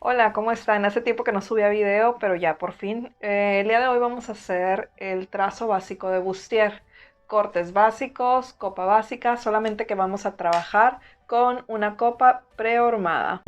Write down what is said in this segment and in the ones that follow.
Hola, ¿cómo están? Hace tiempo que no subía video, pero ya por fin. El día de hoy vamos a hacer el trazo básico de bustier. Cortes básicos, copa básica, solamente que vamos a trabajar con una copa prehormada.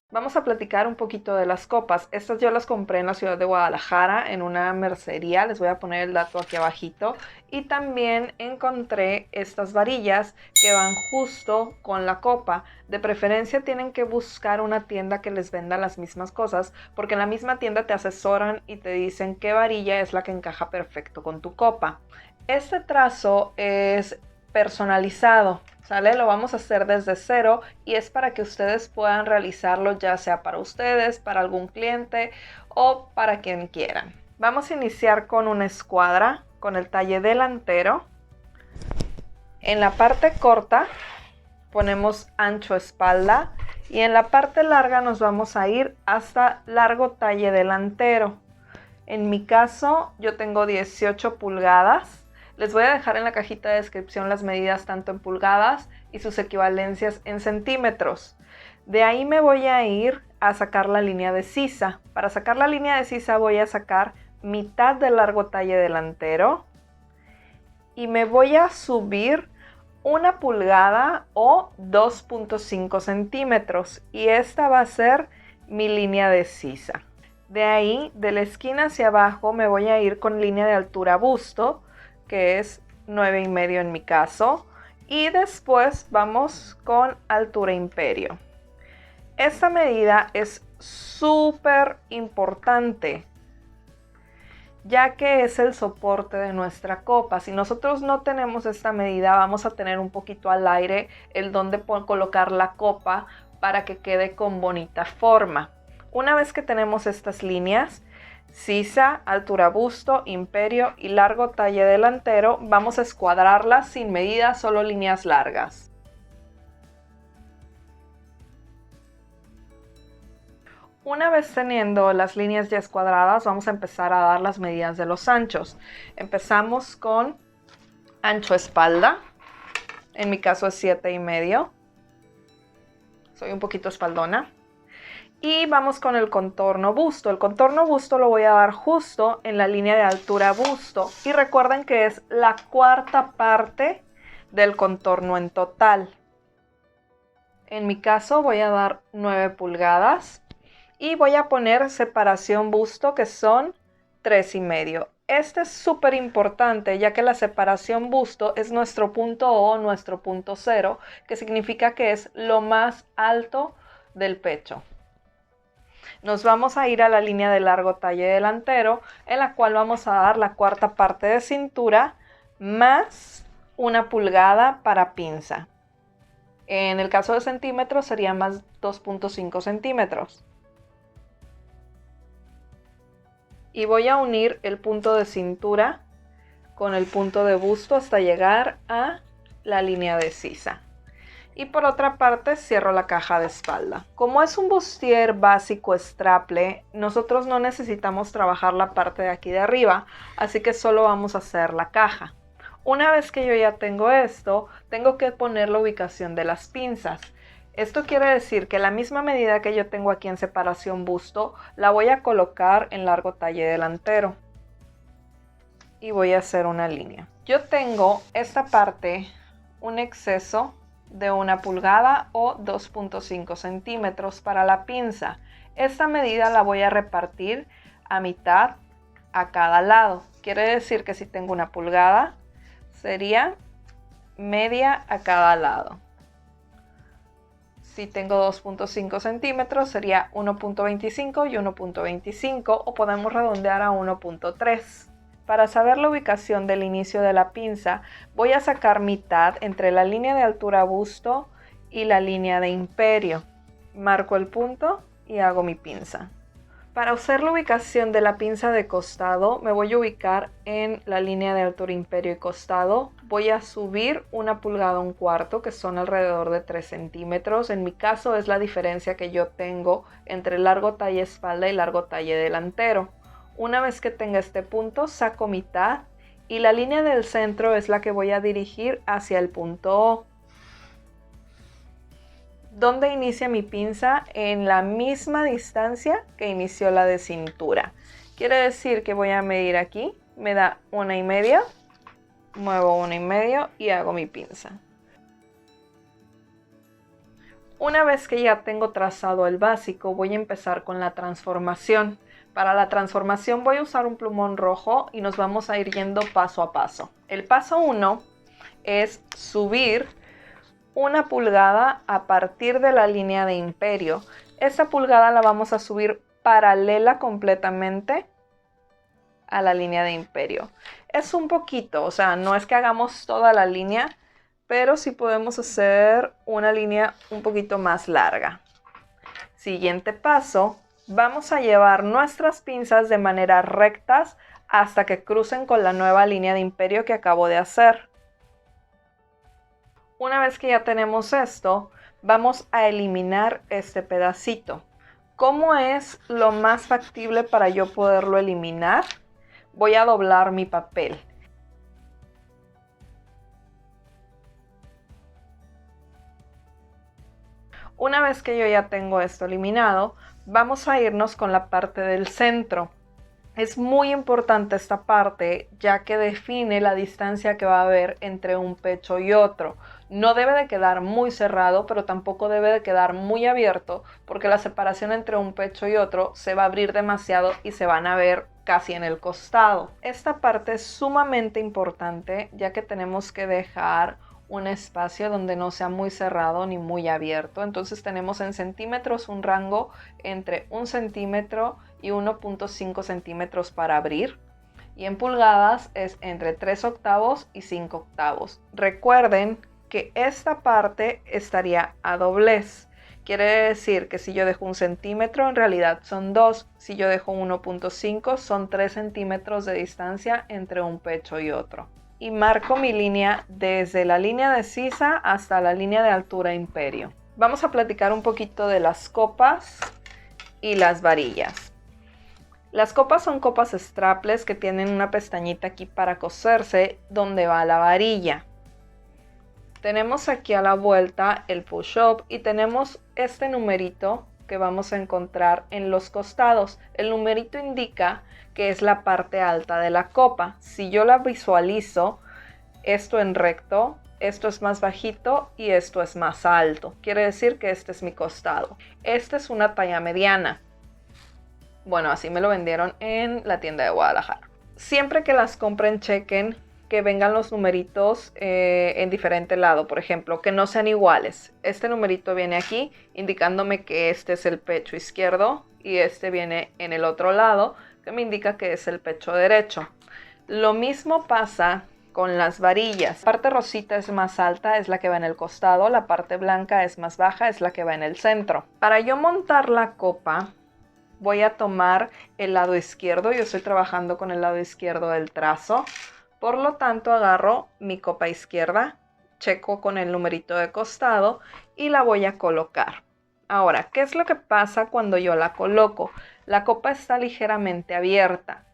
Vamos a platicar un poquito de las copas. Estas yo las compré en la ciudad de Guadalajara en una mercería. Les voy a poner el dato aquí abajito. Y también encontré estas varillas que van justo con la copa. De preferencia tienen que buscar una tienda que les venda las mismas cosas, porque en la misma tienda te asesoran y te dicen qué varilla es la que encaja perfecto con tu copa. Este trazo es personalizado, ¿sale? Lo vamos a hacer desde cero y es para que ustedes puedan realizarlo, ya sea para ustedes, para algún cliente o para quien quieran. Vamos a iniciar con una escuadra con el talle delantero. En la parte corta ponemos ancho espalda y en la parte larga nos vamos a ir hasta largo talle delantero. En mi caso yo tengo 18 pulgadas. Les voy a dejar en la cajita de descripción las medidas tanto en pulgadas y sus equivalencias en centímetros. De ahí me voy a ir a sacar la línea de sisa. Para sacar la línea de sisa voy a sacar mitad del largo talle delantero y me voy a subir 1 pulgada o 2.5 centímetros y esta va a ser mi línea de sisa. De ahí, de la esquina hacia abajo, me voy a ir con línea de altura busto, que es 9,5 en mi caso. Y después vamos con altura imperio. Esta medida es súper importante, ya que es el soporte de nuestra copa. Si nosotros no tenemos esta medida, vamos a tener un poquito al aire el donde colocar la copa para que quede con bonita forma. Una vez que tenemos estas líneas, sisa, altura busto, imperio y largo talle delantero, vamos a escuadrarlas sin medida, solo líneas largas. Una vez teniendo las líneas ya escuadradas, vamos a empezar a dar las medidas de los anchos. Empezamos con ancho espalda, en mi caso es 7,5. Soy un poquito espaldona. Y vamos con el contorno busto. El contorno busto lo voy a dar justo en la línea de altura busto. Y recuerden que es la cuarta parte del contorno en total. En mi caso voy a dar 9 pulgadas. Y voy a poner separación busto, que son 3,5. Este es súper importante, ya que la separación busto es nuestro punto O, nuestro punto cero, que significa que es lo más alto del pecho. Nos vamos a ir a la línea de largo talle delantero, en la cual vamos a dar la cuarta parte de cintura más 1 pulgada para pinza. En el caso de centímetros sería más 2.5 centímetros. Y voy a unir el punto de cintura con el punto de busto hasta llegar a la línea de sisa. Y por otra parte cierro la caja de espalda. Como es un bustier básico straple, nosotros no necesitamos trabajar la parte de aquí de arriba, así que solo vamos a hacer la caja. Una vez que yo ya tengo esto, tengo que poner la ubicación de las pinzas. Esto quiere decir que la misma medida que yo tengo aquí en separación busto, la voy a colocar en largo talle delantero. Y voy a hacer una línea. Yo tengo esta parte, un exceso de 1 pulgada o 2.5 centímetros para la pinza. Esta medida la voy a repartir a mitad a cada lado. Quiere decir que si tengo 1 pulgada, sería media a cada lado. Si tengo 2.5 centímetros, sería 1.25 y 1.25, o podemos redondear a 1.3. Para saber la ubicación del inicio de la pinza, voy a sacar mitad entre la línea de altura busto y la línea de imperio. Marco el punto y hago mi pinza. Para hacer la ubicación de la pinza de costado, me voy a ubicar en la línea de altura imperio y costado. Voy a subir 1 pulgada 1/4, que son alrededor de 3 centímetros. En mi caso es la diferencia que yo tengo entre largo talle espalda y largo talle delantero. Una vez que tenga este punto, saco mitad y la línea del centro es la que voy a dirigir hacia el punto O. ¿Dónde inicia mi pinza? En la misma distancia que inició la de cintura. Quiere decir que voy a medir aquí, me da 1,5, muevo 1,5 y hago mi pinza. Una vez que ya tengo trazado el básico, voy a empezar con la transformación. Para la transformación voy a usar un plumón rojo y nos vamos a ir yendo paso a paso. El paso 1 es subir 1 pulgada a partir de la línea de imperio. Esta pulgada la vamos a subir paralela completamente a la línea de imperio. Es un poquito, o sea, no es que hagamos toda la línea, pero sí podemos hacer una línea un poquito más larga. Siguiente paso, vamos a llevar nuestras pinzas de manera rectas hasta que crucen con la nueva línea de imperio que acabo de hacer. Una vez que ya tenemos esto, vamos a eliminar este pedacito. ¿Cómo es lo más factible para yo poderlo eliminar? Voy a doblar mi papel. Una vez que yo ya tengo esto eliminado, vamos a irnos con la parte del centro. Es muy importante esta parte, ya que define la distancia que va a haber entre un pecho y otro. No debe de quedar muy cerrado, pero tampoco debe de quedar muy abierto, porque la separación entre un pecho y otro se va a abrir demasiado y se van a ver casi en el costado. Esta parte es sumamente importante, ya que tenemos que dejar un espacio donde no sea muy cerrado ni muy abierto. Entonces tenemos en centímetros un rango entre 1 centímetro y 1,5 centímetros para abrir, y en pulgadas es entre 3/8 y 5/8. Recuerden que esta parte estaría a doblez. Quiere decir que si yo dejo 1 centímetro, en realidad son 2. Si yo dejo 1,5, son 3 centímetros de distancia entre un pecho y otro. Y marco mi línea desde la línea de sisa hasta la línea de altura imperio. Vamos a platicar un poquito de las copas y las varillas. Las copas son copas strapless que tienen una pestañita aquí para coserse donde va la varilla. Tenemos aquí a la vuelta el push-up y tenemos este numerito que vamos a encontrar en los costados. El numerito indica que es la parte alta de la copa. Si yo la visualizo, esto en recto, esto es más bajito y esto es más alto. Quiere decir que este es mi costado. Esta es una talla mediana. Bueno, así me lo vendieron en la tienda de Guadalajara. Siempre que las compren, chequen que vengan los numeritos en diferente lado, por ejemplo, que no sean iguales. Este numerito viene aquí indicándome que este es el pecho izquierdo y este viene en el otro lado, que me indica que es el pecho derecho. Lo mismo pasa con las varillas. La parte rosita es más alta, es la que va en el costado, la parte blanca es más baja, es la que va en el centro. Para yo montar la copa, voy a tomar el lado izquierdo. Yo estoy trabajando con el lado izquierdo del trazo. Por lo tanto, agarro mi copa izquierda, checo con el numerito de costado y la voy a colocar. Ahora, ¿qué es lo que pasa cuando yo la coloco? La copa está ligeramente abierta.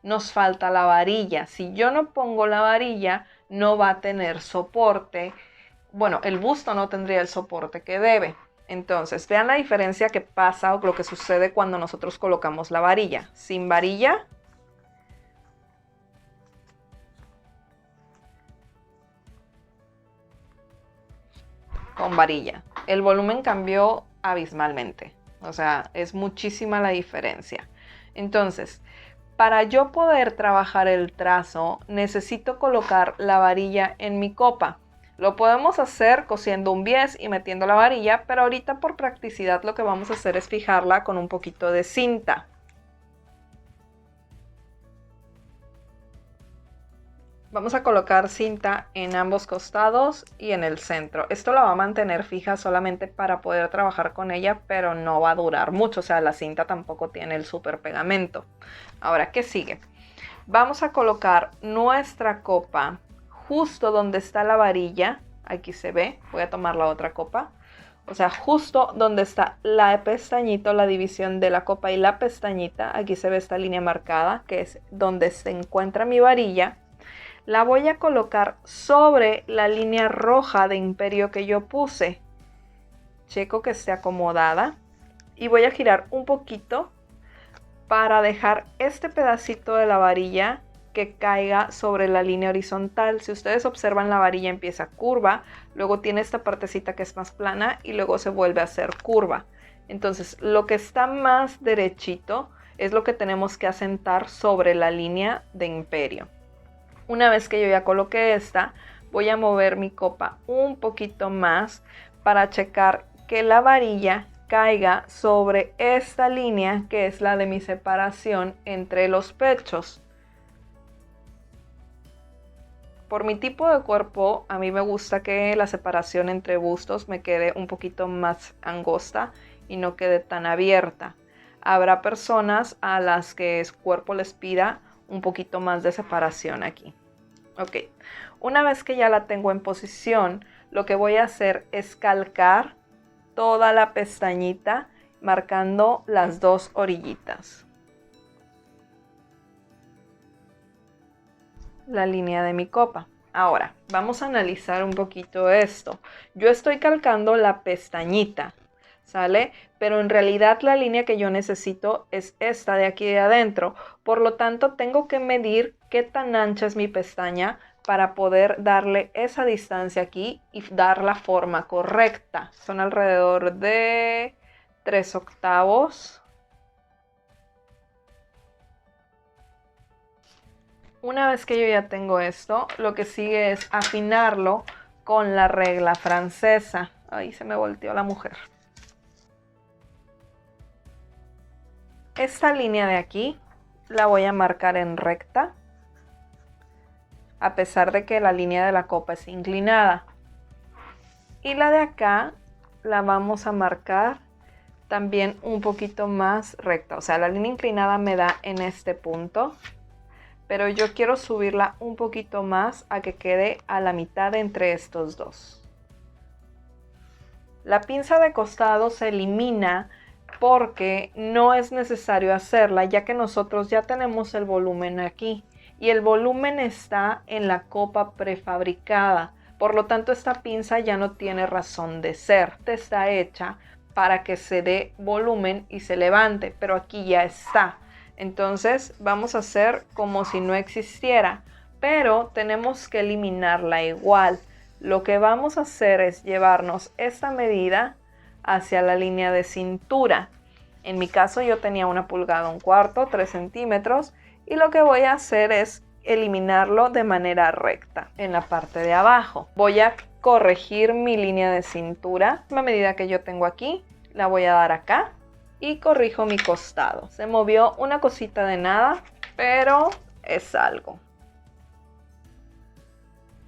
Nos falta la varilla. Si yo no pongo la varilla, no va a tener soporte. Bueno, el busto no tendría el soporte que debe. Entonces, vean la diferencia que pasa o lo que sucede cuando nosotros colocamos la varilla. Sin varilla, con varilla. El volumen cambió abismalmente. O sea, es muchísima la diferencia. Entonces, para yo poder trabajar el trazo, necesito colocar la varilla en mi copa. Lo podemos hacer cosiendo un bies y metiendo la varilla, pero ahorita por practicidad lo que vamos a hacer es fijarla con un poquito de cinta. Vamos a colocar cinta en ambos costados y en el centro. Esto la va a mantener fija solamente para poder trabajar con ella, pero no va a durar mucho. O sea, la cinta tampoco tiene el super pegamento. Ahora, ¿qué sigue? Vamos a colocar nuestra copa justo donde está la varilla. Aquí se ve. Voy a tomar la otra copa. O sea, justo donde está la pestañita, la división de la copa y la pestañita. Aquí se ve esta línea marcada, que es donde se encuentra mi varilla. La voy a colocar sobre la línea roja de imperio que yo puse. checo que esté acomodada y voy a girar un poquito para dejar este pedacito de la varilla que caiga sobre la línea horizontal. Si ustedes observan, la varilla empieza curva, luego tiene esta partecita que es más plana y luego se vuelve a hacer curva. Entonces, lo que está más derechito es lo que tenemos que asentar sobre la línea de imperio. Una vez que yo ya coloqué esta, voy a mover mi copa un poquito más para checar que la varilla caiga sobre esta línea que es la de mi separación entre los pechos. Por mi tipo de cuerpo, a mí me gusta que la separación entre bustos me quede un poquito más angosta y no quede tan abierta. Habrá personas a las que su cuerpo les pida un poquito más de separación aquí. Ok, una vez que ya la tengo en posición, lo que voy a hacer es calcar toda la pestañita marcando las dos orillitas. La línea de mi copa. Ahora, vamos a analizar un poquito esto. Yo estoy calcando la pestañita, ¿sale? Pero en realidad la línea que yo necesito es esta de aquí de adentro. Por lo tanto, tengo que medir qué tan ancha es mi pestaña para poder darle esa distancia aquí y dar la forma correcta. Son alrededor de 3/8. Una vez que yo ya tengo esto, lo que sigue es afinarlo con la regla francesa. Ahí se me volteó la mujer. Esta línea de aquí la voy a marcar en recta, a pesar de que la línea de la copa es inclinada. Y la de acá la vamos a marcar también un poquito más recta. O sea, la línea inclinada me da en este punto, pero yo quiero subirla un poquito más a que quede a la mitad entre estos dos. La pinza de costado se elimina porque no es necesario hacerla, ya que nosotros ya tenemos el volumen aquí y el volumen está en la copa prefabricada. Por lo tanto, esta pinza ya no tiene razón de ser. Está hecha para que se dé volumen y se levante, pero aquí ya está. Entonces vamos a hacer como si no existiera, pero tenemos que eliminarla igual. Lo que vamos a hacer es llevarnos esta medida hacia la línea de cintura. En mi caso yo tenía 1 pulgada 1/4, 3 centímetros, y lo que voy a hacer es eliminarlo de manera recta en la parte de abajo. Voy a corregir mi línea de cintura. La medida que yo tengo aquí la voy a dar acá y corrijo mi costado. Se movió una cosita de nada, pero es algo.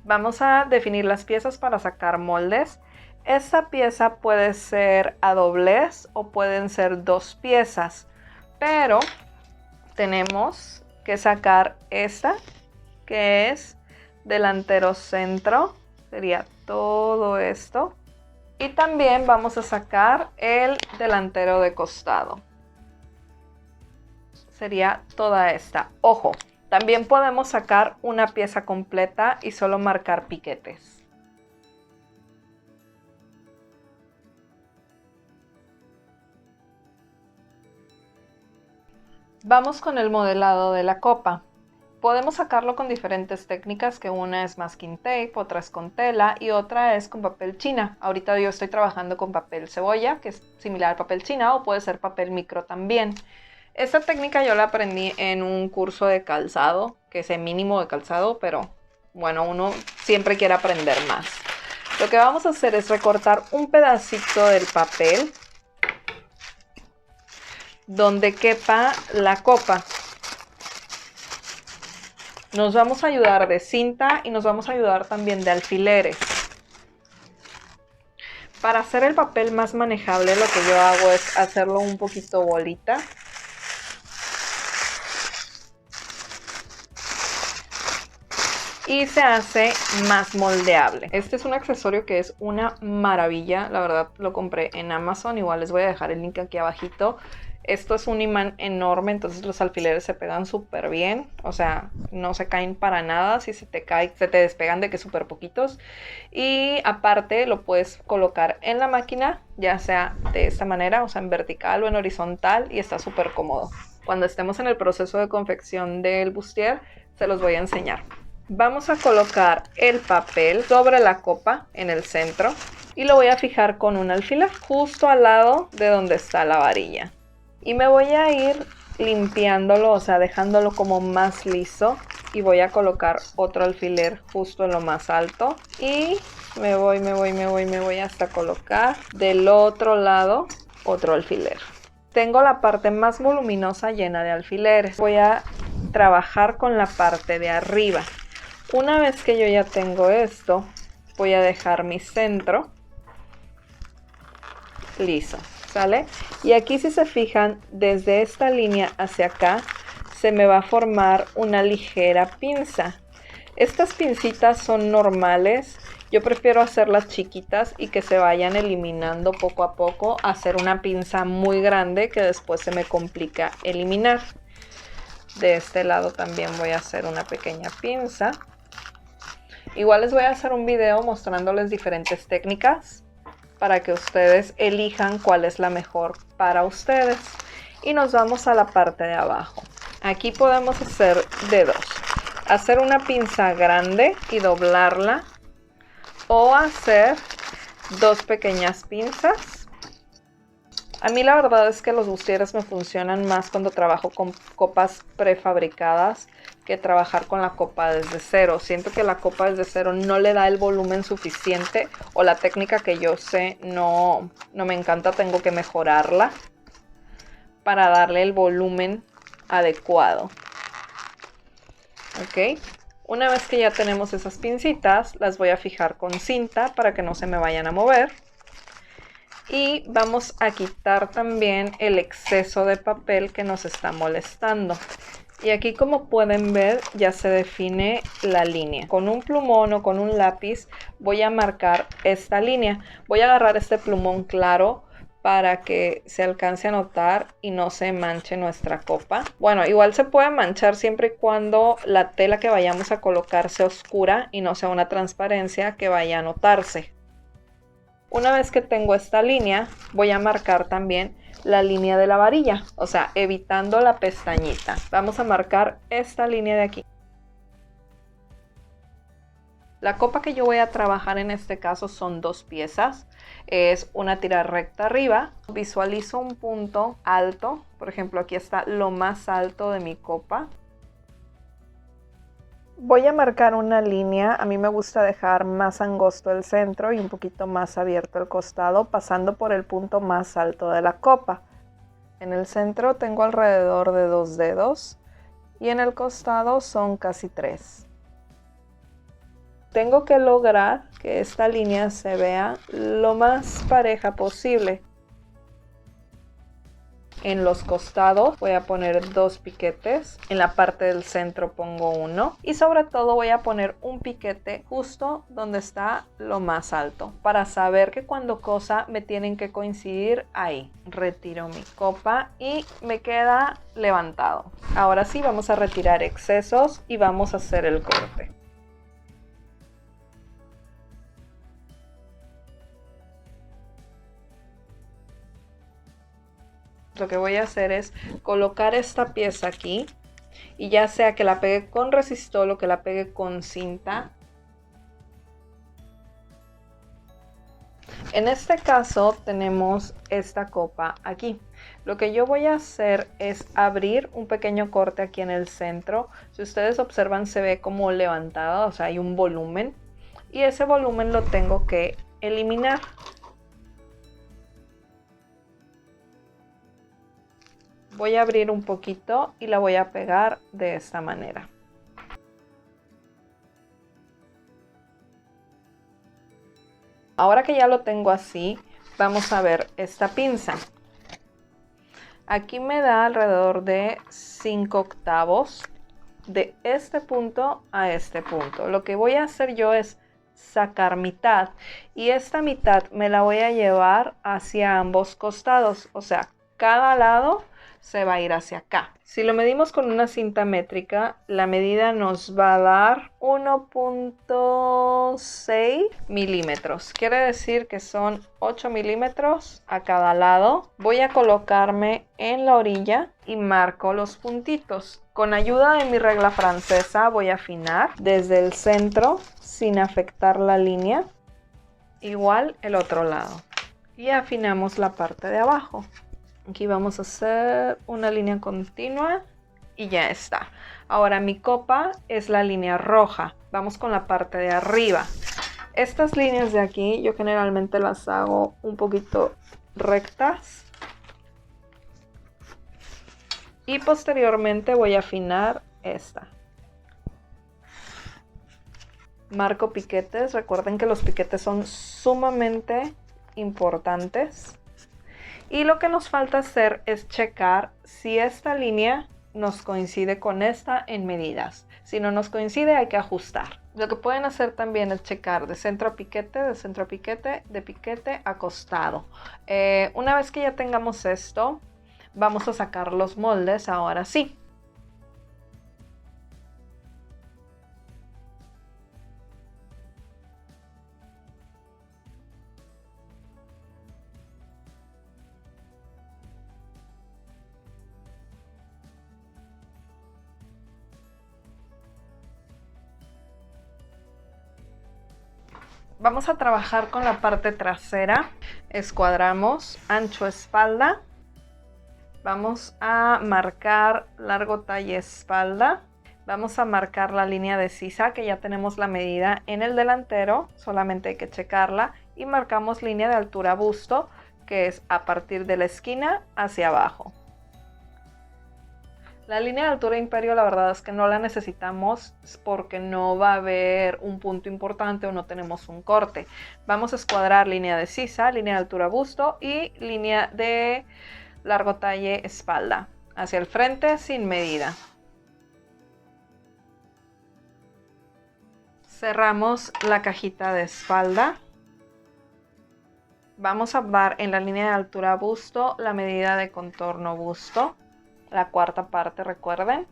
Vamos a definir las piezas para sacar moldes. Esta pieza puede ser a doblez o pueden ser 2 piezas, pero tenemos que sacar esta, que es delantero centro, sería todo esto. Y también vamos a sacar el delantero de costado. Sería toda esta. Ojo, también podemos sacar una pieza completa y solo marcar piquetes. Vamos con el modelado de la copa. Podemos sacarlo con diferentes técnicas, que una es masking tape, otra es con tela y otra es con papel china. Ahorita yo estoy trabajando con papel cebolla, que es similar al papel china, o puede ser papel micro también. Esta técnica yo la aprendí en un curso de calzado, que es el mínimo de calzado, pero bueno, uno siempre quiere aprender más. Lo que vamos a hacer es recortar un pedacito del papel donde quepa la copa. Nos vamos a ayudar de cinta y nos vamos a ayudar también de alfileres. Para hacer el papel más manejable, lo que yo hago es hacerlo un poquito bolita. y se hace más moldeable. Este es un accesorio que es una maravilla, la verdad lo compré en Amazon, igual les voy a dejar el link aquí abajito. Esto es un imán enorme, entonces los alfileres se pegan súper bien, o sea, no se caen para nada. Si se te cae, se te despegan de que súper poquitos. Y aparte lo puedes colocar en la máquina, ya sea de esta manera, o sea, en vertical o en horizontal, y está súper cómodo. Cuando estemos en el proceso de confección del bustier, se los voy a enseñar. Vamos a colocar el papel sobre la copa en el centro y lo voy a fijar con un alfiler justo al lado de donde está la varilla. Y me voy a ir limpiándolo, o sea, dejándolo como más liso, y voy a colocar otro alfiler justo en lo más alto y me voy hasta colocar del otro lado otro alfiler. Tengo la parte más voluminosa llena de alfileres. Voy a trabajar con la parte de arriba. Una vez que yo ya tengo esto, voy a dejar mi centro liso, ¿sale? Y aquí, si se fijan, desde esta línea hacia acá se me va a formar una ligera pinza. Estas pincitas son normales, yo prefiero hacerlas chiquitas y que se vayan eliminando poco a poco, hacer una pinza muy grande que después se me complica eliminar. De este lado también voy a hacer una pequeña pinza. Igual les voy a hacer un video mostrándoles diferentes técnicas para que ustedes elijan cuál es la mejor para ustedes. Y nos vamos a la parte de abajo. Aquí podemos hacer de dos: hacer una pinza grande y doblarla, o hacer dos pequeñas pinzas. A mí la verdad es que los bustieres me funcionan más cuando trabajo con copas prefabricadas que trabajar con la copa desde cero. Siento que la copa desde cero no le da el volumen suficiente, o la técnica que yo sé no me encanta, tengo que mejorarla para darle el volumen adecuado. Ok, una vez que ya tenemos esas pincitas, las voy a fijar con cinta para que no se me vayan a mover. Y vamos a quitar también el exceso de papel que nos está molestando. Y aquí, como pueden ver, ya se define la línea. Con un plumón o con un lápiz voy a marcar esta línea. Voy a agarrar este plumón claro para que se alcance a notar y no se manche nuestra copa. Bueno, igual se puede manchar siempre y cuando la tela que vayamos a colocar sea oscura y no sea una transparencia que vaya a notarse. Una vez que tengo esta línea, voy a marcar también la línea de la varilla, o sea, evitando la pestañita. Vamos a marcar esta línea de aquí. La copa que yo voy a trabajar en este caso son dos piezas. Es una tira recta arriba. Visualizo un punto alto. Por ejemplo, aquí está lo más alto de mi copa. Voy a marcar una línea. A mí me gusta dejar más angosto el centro y un poquito más abierto el costado, pasando por el punto más alto de la copa. En el centro tengo alrededor de 2 dedos y en el costado son casi 3. Tengo que lograr que esta línea se vea lo más pareja posible. En los costados voy a poner 2 piquetes, en la parte del centro pongo 1 y sobre todo voy a poner un piquete justo donde está lo más alto, para saber que cuando cosa me tienen que coincidir ahí. Retiro mi copa y me queda levantado. Ahora sí, vamos a retirar excesos y vamos a hacer el corte. Lo que voy a hacer es colocar esta pieza aquí, y ya sea que la pegue con resistol o que la pegue con cinta. En este caso tenemos esta copa aquí. Lo que yo voy a hacer es abrir un pequeño corte aquí en el centro. Si ustedes observan, se ve como levantado, o sea, hay un volumen, y ese volumen lo tengo que eliminar. Voy a abrir un poquito y la voy a pegar de esta manera. Ahora que ya lo tengo así, vamos a ver esta pinza. Aquí me da alrededor de 5 octavos. de este punto a este punto. Lo que voy a hacer yo es sacar mitad y esta mitad me la voy a llevar hacia ambos costados, o sea, cada lado se va a ir hacia acá. Si lo medimos con una cinta métrica, la medida nos va a dar 1.6 milímetros. Quiere decir que son 8 milímetros a cada lado. Voy a colocarme en la orilla y marco los puntitos. Con ayuda de mi regla francesa voy a afinar desde el centro sin afectar la línea. Igual el otro lado. Y afinamos la parte de abajo. Aquí vamos a hacer una línea continua y ya está. Ahora mi copa es la línea roja. Vamos con la parte de arriba. Estas líneas de aquí yo generalmente las hago un poquito rectas. Y posteriormente voy a afinar esta. Marco piquetes. Recuerden que los piquetes son sumamente importantes. Y lo que nos falta hacer es checar si esta línea nos coincide con esta en medidas. Si no nos coincide hay que ajustar. Lo que pueden hacer también es checar de centro a piquete, de centro a piquete, de piquete a costado. Una vez que ya tengamos esto, vamos a sacar los moldes ahora sí. Vamos a trabajar con la parte trasera. Escuadramos ancho espalda. Vamos a marcar largo talle espalda. Vamos a marcar la línea de sisa que ya tenemos la medida en el delantero. Solamente hay que checarla. Y marcamos línea de altura busto, que es a partir de la esquina hacia abajo. La línea de altura imperio la verdad es que no la necesitamos porque no va a haber un punto importante o no tenemos un corte. Vamos a escuadrar línea de sisa, línea de altura busto y línea de largo talle espalda. Hacia el frente sin medida. Cerramos la cajita de espalda. Vamos a dar en la línea de altura busto la medida de contorno busto. La cuarta parte, recuerden.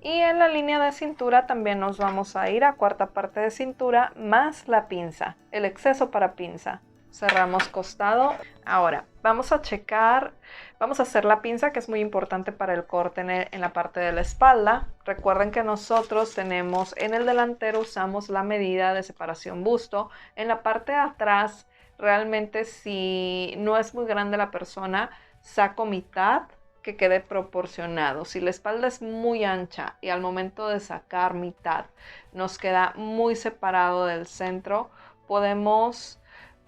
Y en la línea de cintura también nos vamos a ir a cuarta parte de cintura más la pinza, el exceso para pinza. Cerramos costado. Ahora vamos a checar, vamos a hacer la pinza, que es muy importante para el corte en la parte de la espalda. Recuerden que nosotros tenemos en el delantero usamos la medida de separación busto. En la parte de atrás, realmente si no es muy grande la persona, saco mitad, que quede proporcionado. Si la espalda es muy ancha y al momento de sacar mitad nos queda muy separado del centro, podemos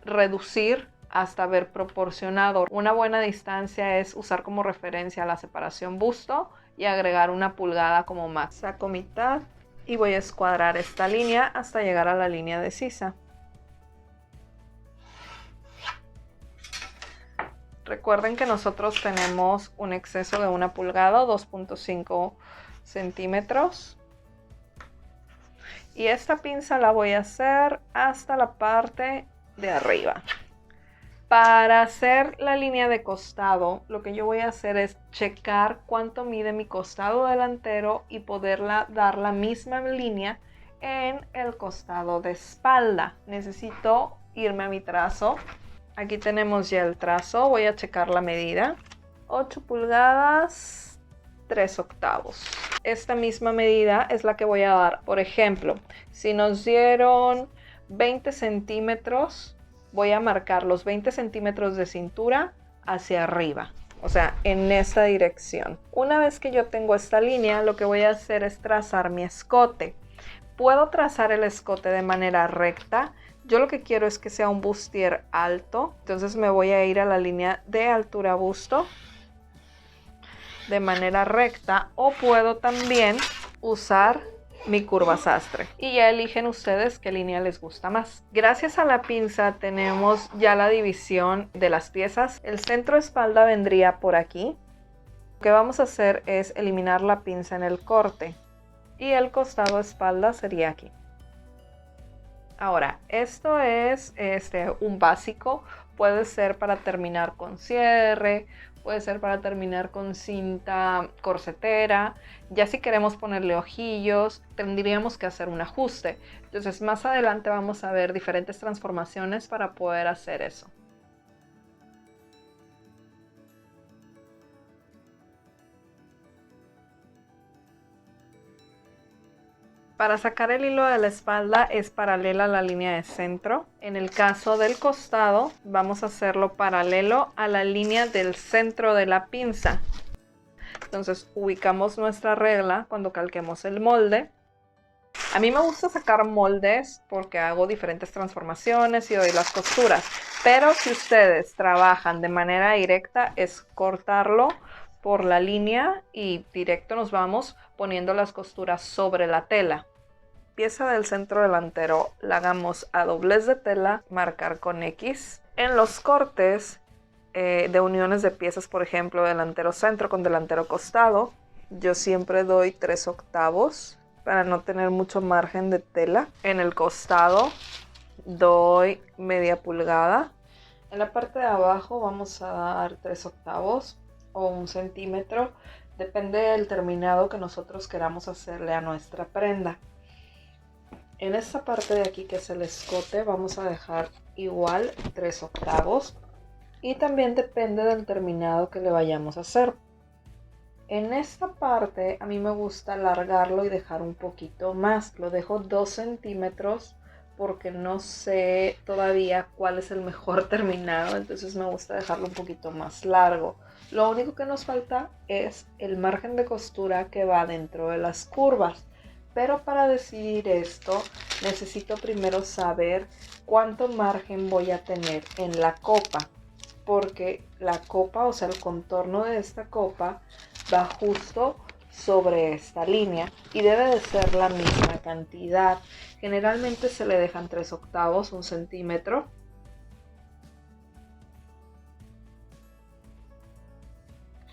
reducir hasta ver proporcionado. Una buena distancia es usar como referencia la separación busto y agregar 1 pulgada como máximo. Saco mitad y voy a escuadrar esta línea hasta llegar a la línea de sisa. Recuerden que nosotros tenemos un exceso de 1 pulgada, 2.5 centímetros. Y esta pinza la voy a hacer hasta la parte de arriba. Para hacer la línea de costado, lo que yo voy a hacer es checar cuánto mide mi costado delantero y poderla dar la misma línea en el costado de espalda. Necesito irme a mi trazo. Aquí tenemos ya el trazo, voy a checar la medida. 8 pulgadas, 3/8. Esta misma medida es la que voy a dar. Por ejemplo, si nos dieron 20 centímetros, voy a marcar los 20 centímetros de cintura hacia arriba. O sea, en esta dirección. Una vez que yo tengo esta línea, lo que voy a hacer es trazar mi escote. Puedo trazar el escote de manera recta. Yo lo que quiero es que sea un bustier alto, entonces me voy a ir a la línea de altura busto de manera recta, o puedo también usar mi curva sastre y ya eligen ustedes qué línea les gusta más. Gracias a la pinza tenemos ya la división de las piezas. El centro espalda vendría por aquí. Lo que vamos a hacer es eliminar la pinza en el corte y el costado espalda sería aquí. Ahora, esto es un básico, puede ser para terminar con cierre, puede ser para terminar con cinta corsetera. Ya si queremos ponerle ojillos, tendríamos que hacer un ajuste. Entonces más adelante vamos a ver diferentes transformaciones para poder hacer eso. Para sacar el hilo de la espalda es paralela a la línea de centro. En el caso del costado vamos a hacerlo paralelo a la línea del centro de la pinza. Entonces ubicamos nuestra regla cuando calquemos el molde. A mí me gusta sacar moldes porque hago diferentes transformaciones y doy las costuras. Pero si ustedes trabajan de manera directa es cortarlo por la línea y directo nos vamos poniendo las costuras sobre la tela. Pieza del centro delantero la hagamos a doblez de tela, marcar con X. En los cortes de uniones de piezas, por ejemplo, delantero centro con delantero costado, yo siempre doy 3/8 para no tener mucho margen de tela. En el costado doy media pulgada. En la parte de abajo vamos a dar 3/8 o 1 centímetro, depende del terminado que nosotros queramos hacerle a nuestra prenda. En esta parte de aquí que es el escote vamos a dejar igual 3/8 y también depende del terminado que le vayamos a hacer. En esta parte a mí me gusta alargarlo y dejar un poquito más, lo dejo 2 centímetros porque no sé todavía cuál es el mejor terminado, entonces me gusta dejarlo un poquito más largo. Lo único que nos falta es el margen de costura que va dentro de las curvas. Pero para decidir esto necesito primero saber cuánto margen voy a tener en la copa, porque la copa, o sea el contorno de esta copa va justo sobre esta línea y debe de ser la misma cantidad. Generalmente se le dejan 3/8, 1 centímetro.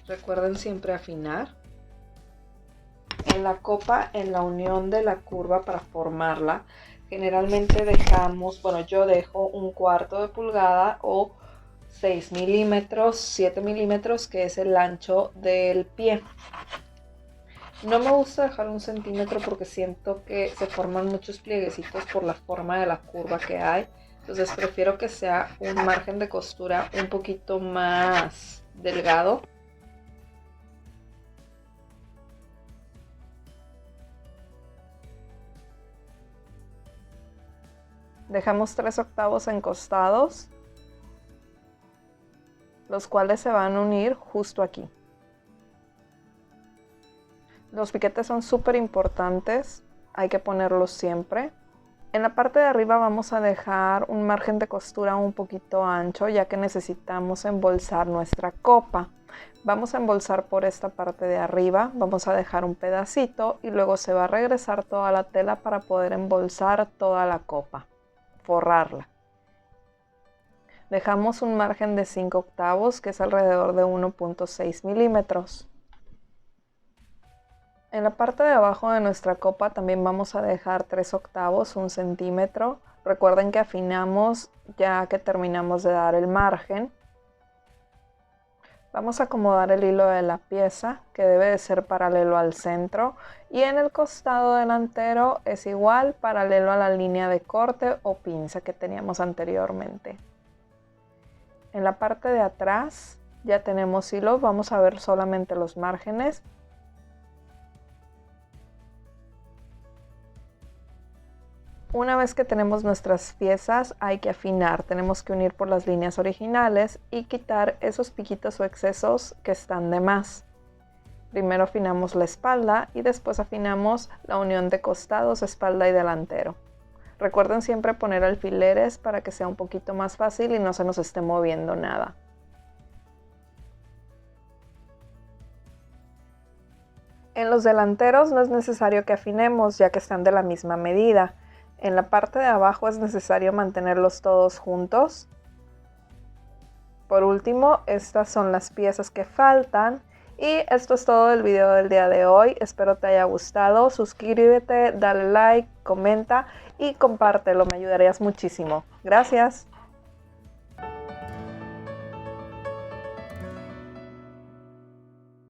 Recuerden siempre afinar. En la copa, en la unión de la curva para formarla, generalmente dejamos, bueno, yo dejo 1/4 de pulgada o 6 milímetros, 7 milímetros, que es el ancho del pie. No me gusta dejar 1 centímetro porque siento que se forman muchos plieguecitos por la forma de la curva que hay. Entonces prefiero que sea un margen de costura un poquito más delgado. Dejamos 3/8 encostados, los cuales se van a unir justo aquí. Los piquetes son súper importantes, hay que ponerlos siempre. En la parte de arriba vamos a dejar un margen de costura un poquito ancho, ya que necesitamos embolsar nuestra copa. Vamos a embolsar por esta parte de arriba, vamos a dejar un pedacito y luego se va a regresar toda la tela para poder embolsar toda la copa. Forrarla. Dejamos un margen de 5/8 que es alrededor de 1.6 milímetros. En la parte de abajo de nuestra copa también vamos a dejar 3/8, 1 centímetro. Recuerden que afinamos ya que terminamos de dar el margen. Vamos a acomodar el hilo de la pieza, que debe de ser paralelo al centro, y en el costado delantero es igual, paralelo a la línea de corte o pinza que teníamos anteriormente. En la parte de atrás ya tenemos hilo, vamos a ver solamente los márgenes. Una vez que tenemos nuestras piezas hay que afinar, tenemos que unir por las líneas originales y quitar esos piquitos o excesos que están de más. Primero afinamos la espalda y después afinamos la unión de costados, espalda y delantero. Recuerden siempre poner alfileres para que sea un poquito más fácil y no se nos esté moviendo nada. En los delanteros no es necesario que afinemos ya que están de la misma medida. En la parte de abajo es necesario mantenerlos todos juntos. Por último, estas son las piezas que faltan Y esto es todo el video del día de hoy. Espero te haya gustado. Suscríbete, dale like, comenta y compártelo. Me ayudarías muchísimo. Gracias.